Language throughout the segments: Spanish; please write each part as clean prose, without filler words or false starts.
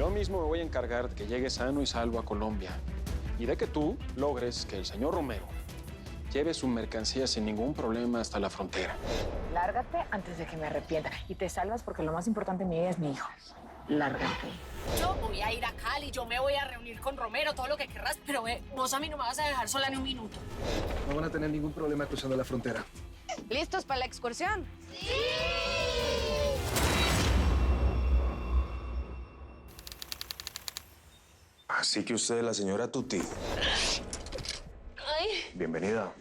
Yo mismo me voy a encargar de que llegue sano y salvo a Colombia y de que tú logres que el señor Romero lleve su mercancía sin ningún problema hasta la frontera. Lárgate antes de que me arrepienta. Y te salvas porque lo más importante en mi vida es mi hijo. Lárgate. Yo voy a ir a Cali, yo me voy a reunir con Romero, todo lo que querrás, pero vos a mí no me vas a dejar sola ni un minuto. No van a tener ningún problema cruzando la frontera. ¿Listos para la excursión? ¡Sí! Así que usted es la señora Tuti. Ay, Bienvenida.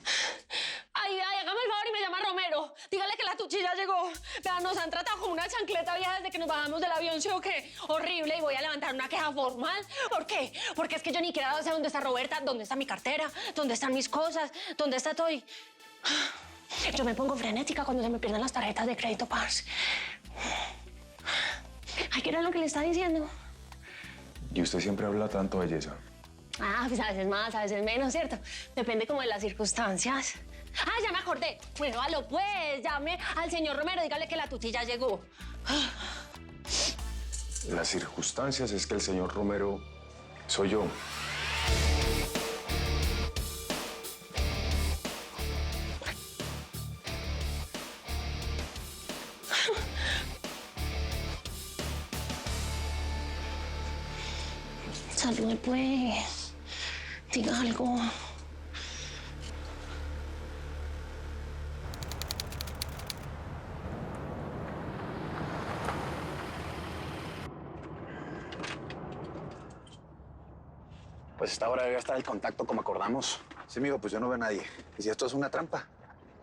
ay, hágame el favor y me llama Romero. Dígale que la Tuchi ya llegó. Vean, nos han tratado como una chancleta vieja desde que nos bajamos del avión, ¿sí o qué? Horrible, y voy a levantar una queja formal. ¿Por qué? Porque es que yo ni siquiera sé dónde está Roberta, dónde está mi cartera, dónde están mis cosas, dónde está todo. Yo me pongo frenética cuando se me pierden las tarjetas de crédito, parce. Ay, ¿qué era lo que le está diciendo? Y usted siempre habla tanto belleza. Ah, pues a veces más, a veces menos, ¿cierto? Depende como de las circunstancias. Ah, ya me acordé. Bueno, halo pues, llame al señor Romero, dígale que la Tuti ya llegó. Las circunstancias es que el señor Romero soy yo. Salude pues. Diga algo. Pues esta hora debe estar el contacto como acordamos. Sí, amigo, pues yo no veo a nadie. ¿Y si esto es una trampa?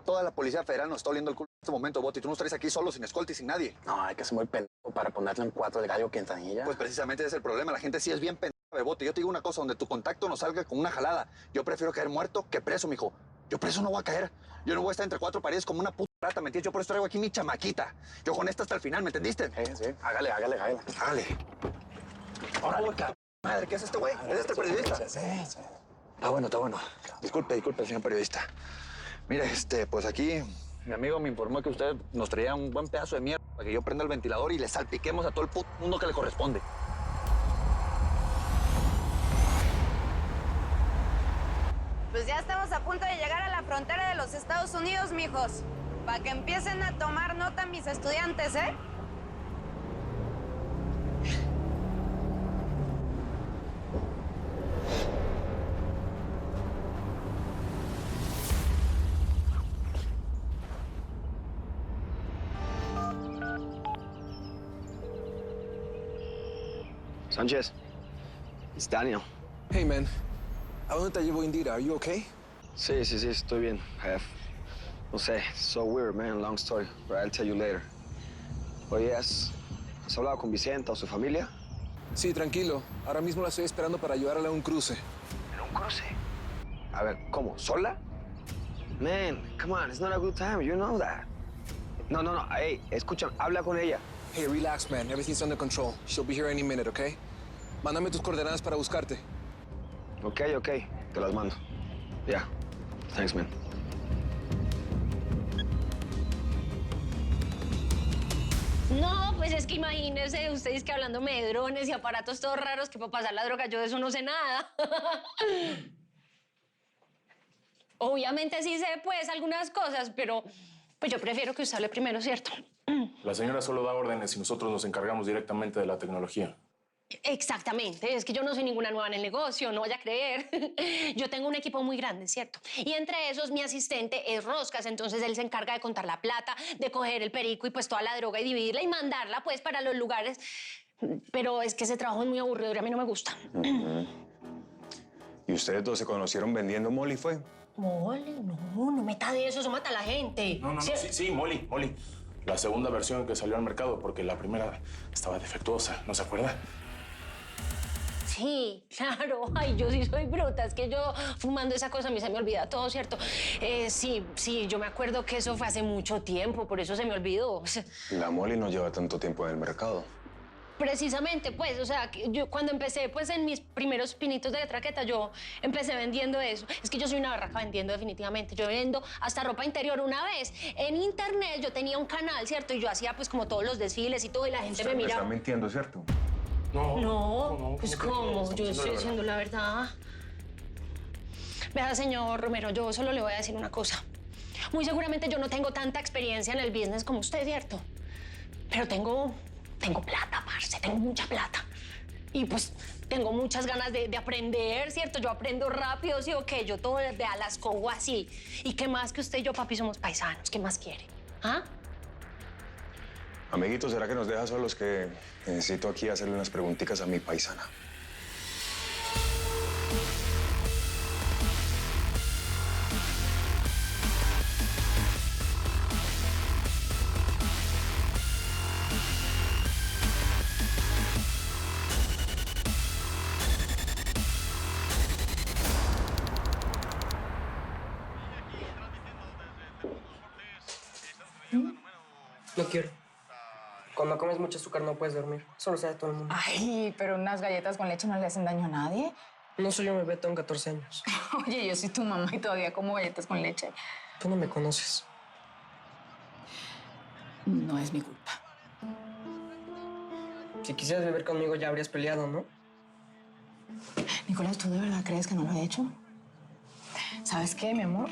Toda la Policía Federal nos está oliendo el culo en este momento, Boti. Tú nos traes aquí solo, sin escolta y sin nadie. No, hay que ser muy pendejo para ponerle en 4 el gallo Quintanilla. Pues precisamente ese es el problema. La gente sí es bien pendeja, Boti. Yo te digo una cosa, donde tu contacto nos salga con una jalada. Yo prefiero caer muerto que preso, mijo. Yo preso no voy a caer. Yo no voy a estar entre 4 paredes como una puta rata, ¿me entiendes? Yo por eso traigo aquí mi chamaquita. Yo con esta hasta el final, ¿me entendiste? Sí, hágale. Hágale. Órale, cabrón. Madre, ¿qué es este güey? ¿Es este periodista? Sí. Está bueno. Disculpe, señor periodista. Mire, pues aquí mi amigo me informó que usted nos traía un buen pedazo de mierda para que yo prenda el ventilador y le salpiquemos a todo el puto mundo que le corresponde. Pues ya estamos a punto de llegar a la frontera de los Estados Unidos, mijos. Para que empiecen a tomar nota mis estudiantes, ¿eh? Sánchez, it's Daniel. Hey, man. ¿A dónde te llevo, Indira? Are you okay? Sí, estoy bien. No sé, so weird, man. Long story, but I'll tell you later. Oye, ¿has hablado con Vicenta o su familia? Sí, tranquilo. Ahora mismo la estoy esperando para ayudarle a un cruce. ¿En un cruce? A ver, ¿cómo? ¿Sola? Man, come on, it's not a good time, you know that. No. Hey, escucha, habla con ella. Hey, relax, man. Everything's under control. She'll be here any minute, okay? Mándame tus coordenadas para buscarte. Ok, te las mando. Ya. Thanks, man. No, pues es que imagínense ustedes que hablándome de drones y aparatos todos raros que para pasar la droga, yo de eso no sé nada. Obviamente sí sé, pues, algunas cosas, pero pues yo prefiero que usted hable primero, ¿cierto? La señora solo da órdenes y nosotros nos encargamos directamente de la tecnología. Exactamente, es que yo no soy ninguna nueva en el negocio, no vaya a creer. Yo tengo un equipo muy grande, ¿cierto? Y entre esos mi asistente es Roscas, entonces él se encarga de contar la plata, de coger el perico y pues toda la droga y dividirla y mandarla pues para los lugares. Pero es que ese trabajo es muy aburrido y a mí no me gusta. ¿Y ustedes dos se conocieron vendiendo Molly, fue? Molly, no meta de eso mata a la gente. No, sí, Molly. La segunda versión que salió al mercado porque la primera estaba defectuosa, ¿no se acuerda? Sí, claro. Ay, yo sí soy bruta. Es que yo fumando esa cosa a mí se me olvida todo, ¿cierto? Sí, yo me acuerdo que eso fue hace mucho tiempo, por eso se me olvidó. La Molly no lleva tanto tiempo en el mercado. Precisamente, pues, o sea, yo cuando empecé, pues, en mis primeros pinitos de traqueta, yo empecé vendiendo eso. Es que yo soy una barraca vendiendo definitivamente. Yo vendo hasta ropa interior. Una vez en internet yo tenía un canal, ¿cierto? Y yo hacía, pues, como todos los desfiles y todo, y la gente me Me miraba. está mintiendo, ¿cierto? No, pues ¿cómo? Yo estoy diciendo la verdad. Vea, señor Romero, yo solo le voy a decir una cosa. Muy seguramente yo no tengo tanta experiencia en el business como usted, ¿cierto? Pero tengo plata, parce, tengo mucha plata. Y pues tengo muchas ganas de aprender, ¿cierto? Yo aprendo rápido, ¿sí o qué? Yo todo desde a las cojo así. ¿Y qué más que usted y yo, papi, somos paisanos? ¿Qué más quiere? ¿Ah? Amiguito, ¿será que nos deja solos que necesito aquí hacerle unas preguntitas a mi paisana? No quiero. Cuando comes mucho azúcar no puedes dormir. Eso lo sabe todo el mundo. Ay, pero unas galletas con leche no le hacen daño a nadie. No soy un bebé, tengo 14 años. Oye, yo soy tu mamá y todavía como galletas con leche. Tú no me conoces. No es mi culpa. Si quisieras beber conmigo ya habrías peleado, ¿no? Nicolás, ¿tú de verdad crees que no lo he hecho? ¿Sabes qué, mi amor?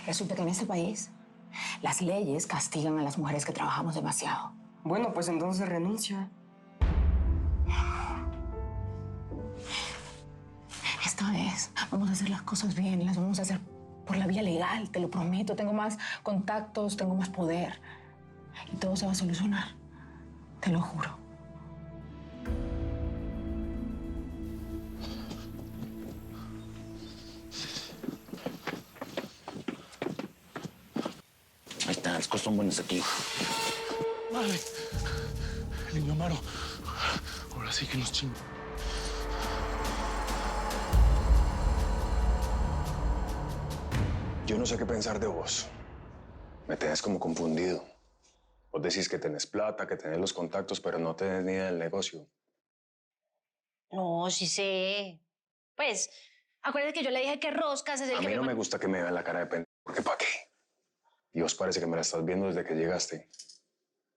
Resulta que en este país las leyes castigan a las mujeres que trabajamos demasiado. Bueno, pues entonces renuncia. Esta vez vamos a hacer las cosas bien, las vamos a hacer por la vía legal, te lo prometo. Tengo más contactos, tengo más poder. Y todo se va a solucionar, te lo juro. Ahí está, las cosas son buenas aquí. Vale. El niño Amaro. Ahora sí que nos chingó. Yo no sé qué pensar de vos. Me tenés como confundido. Vos decís que tenés plata, que tenés los contactos, pero no tenés ni idea del negocio. No, sí sé. Pues, acuérdate que yo le dije que Roscas es el que A mí no me gusta que me vean la cara de pendejo, porque ¿para qué? Y vos parece que me la estás viendo desde que llegaste.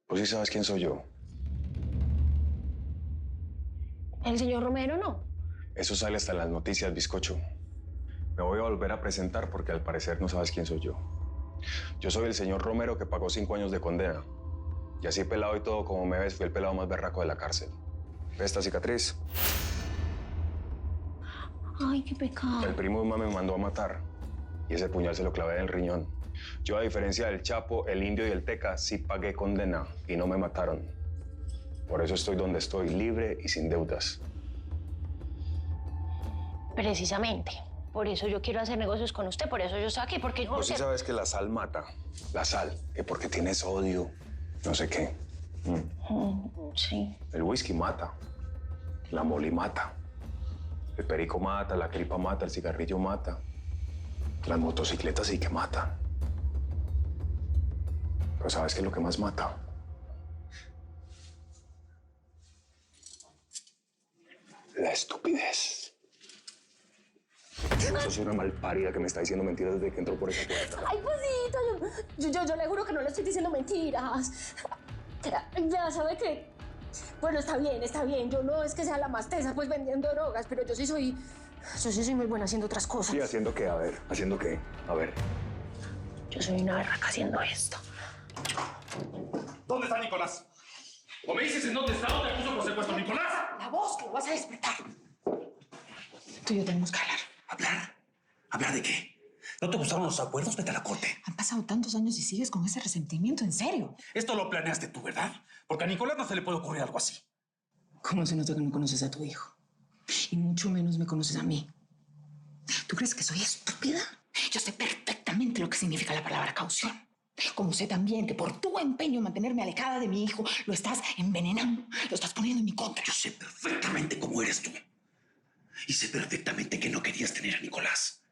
¿Vos sí sabes quién soy yo? El señor Romero, ¿no? Eso sale hasta en las noticias, bizcocho. Me voy a volver a presentar porque al parecer no sabes quién soy yo. Yo soy el señor Romero que pagó 5 años de condena. Y así pelado y todo como me ves, fui el pelado más berraco de la cárcel. ¿Ves esta cicatriz? Ay, qué pecado. El primo de mamá me mandó a matar. Y ese puñal se lo clavé en el riñón. Yo, a diferencia del Chapo, el Indio y el Teca, sí pagué condena y no me mataron. Por eso estoy donde estoy, libre y sin deudas. Precisamente. Por eso yo quiero hacer negocios con usted, por eso yo estoy aquí, porque... Vos sí sabes que la sal mata. La sal, que porque tienes odio, no sé qué. Sí. El whisky mata. La moli mata. El perico mata, la gripa mata, el cigarrillo mata. Las motocicletas sí que matan. Pero ¿sabes qué es lo que más mata? La estupidez. Yo soy una malparida que me está diciendo mentiras desde que entró por esa puerta. Ay, Pasito, yo le juro que no le estoy diciendo mentiras. Ya sabe que... Bueno, está bien. Yo no es que sea la más tesa, pues, vendiendo drogas, pero yo sí soy muy buena haciendo otras cosas. Sí, ¿haciendo qué? A ver, ¿haciendo qué? A ver. Yo soy una berraca haciendo esto. ¿Dónde está Nicolás? ¿O me dices en dónde está? ¿O te acuso por secuestro, Nicolás? La voz, que lo vas a despertar. Tú y yo tenemos que hablar. ¿Hablar? ¿Hablar de qué? ¿No te gustaron los acuerdos? Vete a la corte. Han pasado tantos años y sigues con ese resentimiento, ¿en serio? Esto lo planeaste tú, ¿verdad? Porque a Nicolás no se le puede ocurrir algo así. ¿Cómo se nota que no conoces a tu hijo? Y mucho menos me conoces a mí. ¿Tú crees que soy estúpida? Yo sé perfectamente lo que significa la palabra caución. Como sé también que por tu empeño en mantenerme alejada de mi hijo, lo estás envenenando, lo estás poniendo en mi contra. Yo sé perfectamente cómo eres tú. Y sé perfectamente que no querías tener a Nicolás.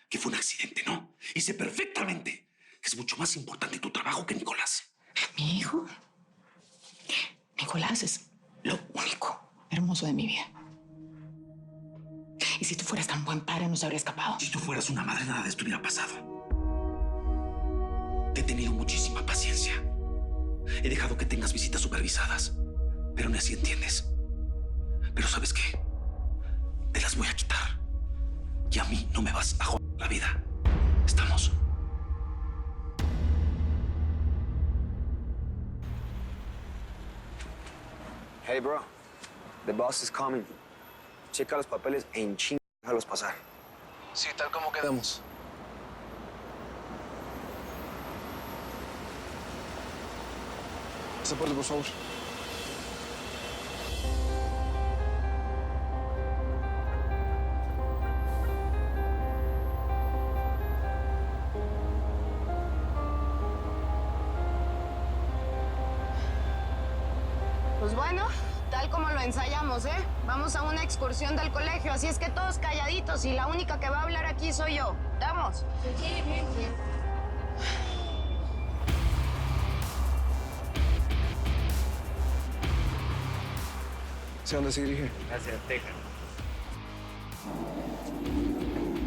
Que fue un accidente, ¿no? Y sé perfectamente que es mucho más importante tu trabajo que Nicolás. ¿Mi hijo? Nicolás es lo único hermoso de mi vida. Y si tú fueras tan buen padre, no se habría escapado. Si tú fueras una madre, nada de esto hubiera pasado. Te he tenido muchísima paciencia. He dejado que tengas visitas supervisadas. Pero ni así entiendes. Pero ¿sabes qué? Te las voy a quitar. Y a mí no me vas a joder la vida. ¿Estamos? Hey, bro. The boss is coming. Checa los papeles e en ching, déjalos pasar. Sí, tal como quedamos. Pasaporte, por favor. Pues bueno, tal como lo ensayamos, ¿eh? Vamos a una excursión del colegio, así es que todos calladitos y la única que va a hablar aquí soy yo. ¿Estamos? Sí, bien. ¿Hacia dónde se dirige? Hacia Texas.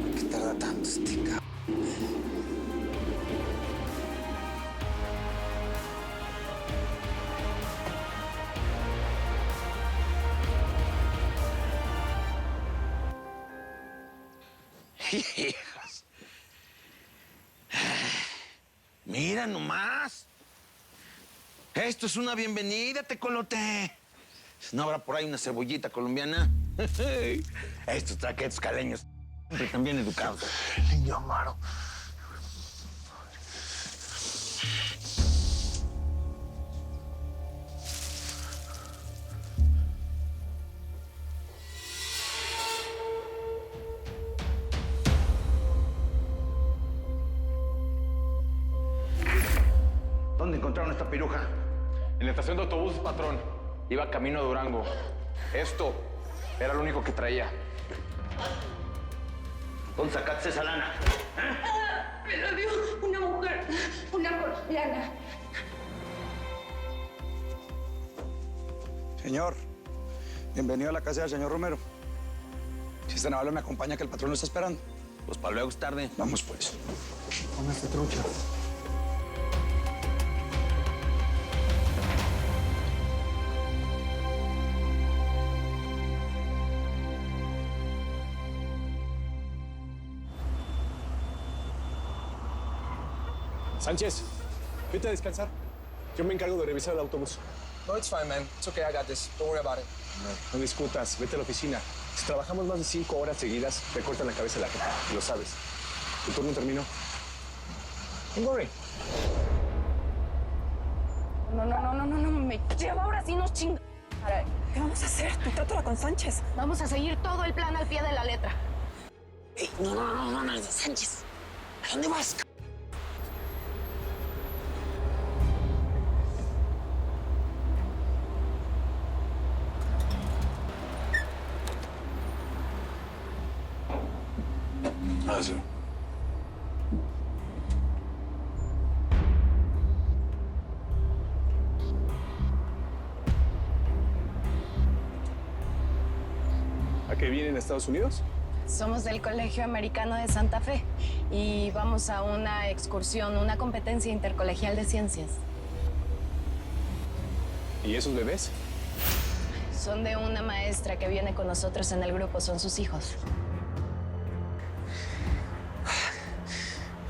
¿Por qué tarda tanto este cabrón? Hijas. Mira nomás. Esto es una bienvenida, tecolote. ¿No habrá por ahí una cebollita colombiana? Estos traquetos caleños están bien educados. Niño Amaro. ¿Dónde encontraron esta piruja? En la estación de autobuses, patrón. Iba camino a Durango. Esto era lo único que traía. ¿Dónde sacaste esa lana? Me lo dio una mujer, una colombiana. Señor, bienvenido a la casa del señor Romero. Si es tan amable, me acompaña que el patrón lo está esperando. Pues para luego es tarde. Vamos, pues. Póngase trucha. Sánchez, vete a descansar. Yo me encargo de revisar el autobús. No, it's fine, man. It's okay, I got this. Don't worry about it. No discutas, vete a la oficina. Si trabajamos más de 5 horas seguidas, te cortan la cabeza la jefa. Lo sabes. Tu turno terminó. Don't worry. No, me lleva ahora sí nos chinga. ¿Qué vamos a hacer? Tú trátala con Sánchez. Vamos a seguir todo el plan al pie de la letra. No, Sánchez. ¿A dónde vas? Sí. ¿A qué vienen a Estados Unidos? Somos del Colegio Americano de Santa Fe y vamos a una excursión, una competencia intercolegial de ciencias. ¿Y esos bebés? Son de una maestra que viene con nosotros en el grupo, son sus hijos.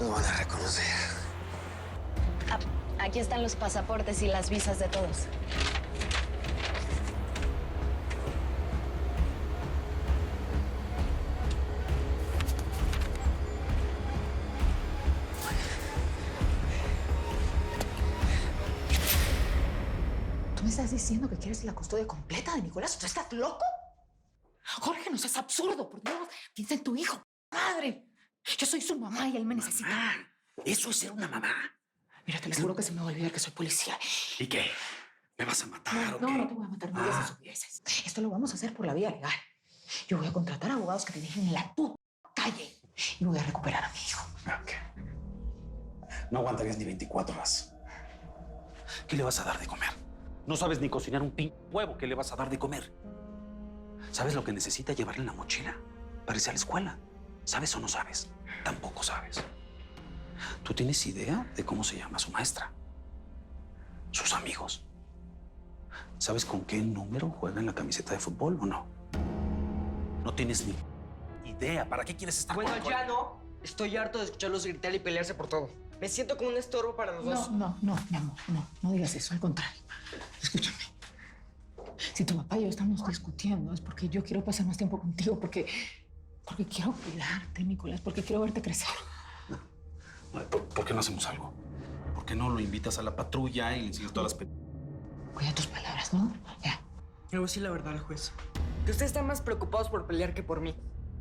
Nos van a reconocer. Aquí están los pasaportes y las visas de todos. ¿Tú me estás diciendo que quieres la custodia completa de Nicolás? ¿Tú estás loco? Jorge, no seas absurdo, por Dios. Piensa en tu hijo, madre. Yo soy su mamá y él me necesita. Eso es ser una mamá. Mira, te aseguro que se me va a olvidar que soy policía. ¿Y qué? ¿Me vas a matar o qué? No te voy a matar, no digas estupideces. Esto lo vamos a hacer por la vía legal. Yo voy a contratar abogados que te dejen en la puta calle y voy a recuperar a mi hijo. Okay. No aguantarías ni 24 horas. ¿Qué le vas a dar de comer? No sabes ni cocinar un huevo. ¿Qué le vas a dar de comer? ¿Sabes lo que necesita llevarle en la mochila para irse a la escuela? ¿Sabes o no sabes? Tampoco sabes. ¿Tú tienes idea de cómo se llama su maestra? sus amigos. ¿Sabes con qué número juega en la camiseta de fútbol o no? No tienes ni idea. ¿Para qué quieres estar Bueno, con ya no. Estoy harto de escucharlos gritar y pelearse por todo. Me siento como un estorbo para los dos. No, mi amor, no digas eso, al contrario. Escúchame. Si tu papá y yo estamos discutiendo es porque yo quiero pasar más tiempo contigo, porque quiero cuidarte, Nicolás, porque quiero verte crecer. ¿Por qué no hacemos algo? ¿Por qué no lo invitas a la patrulla y le enseñas todas las... Cuida tus palabras, ¿no? Ya. Le voy a decir la verdad al juez. Que ustedes están más preocupados por pelear que por mí.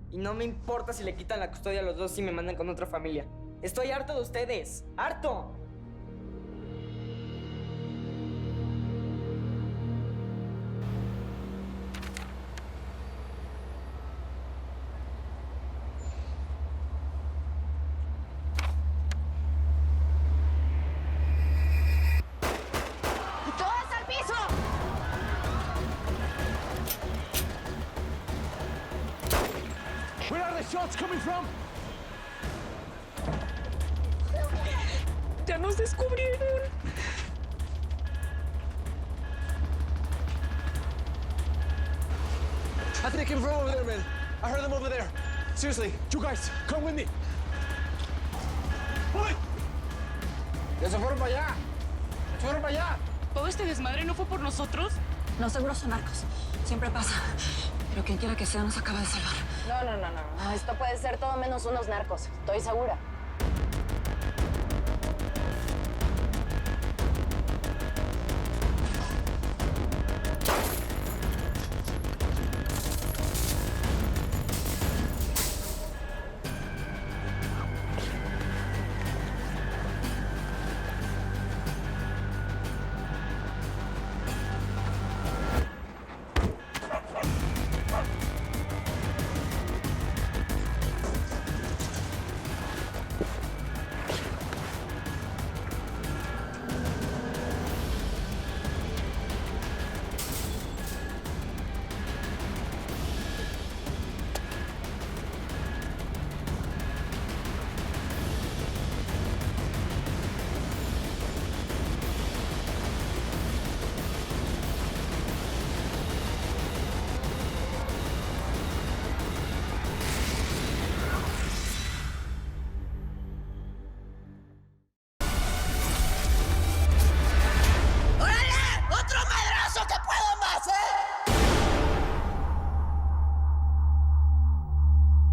Y no me importa si le quitan la custodia a los dos y me mandan con otra familia. Estoy harto de ustedes. ¡Harto! ¡Todas al piso! Where are the shots coming from? Ya nos descubrieron. I think they came from over there, man. I heard them over there. Seriously, you guys, come with me. ¡Uy! ¡Ya se fueron para allá! ¡Se fueron para allá! ¿Todo este desmadre no fue por nosotros? No, seguro son narcos. Siempre pasa. Pero quien quiera que sea nos acaba de salvar. No, esto puede ser todo menos unos narcos, estoy segura.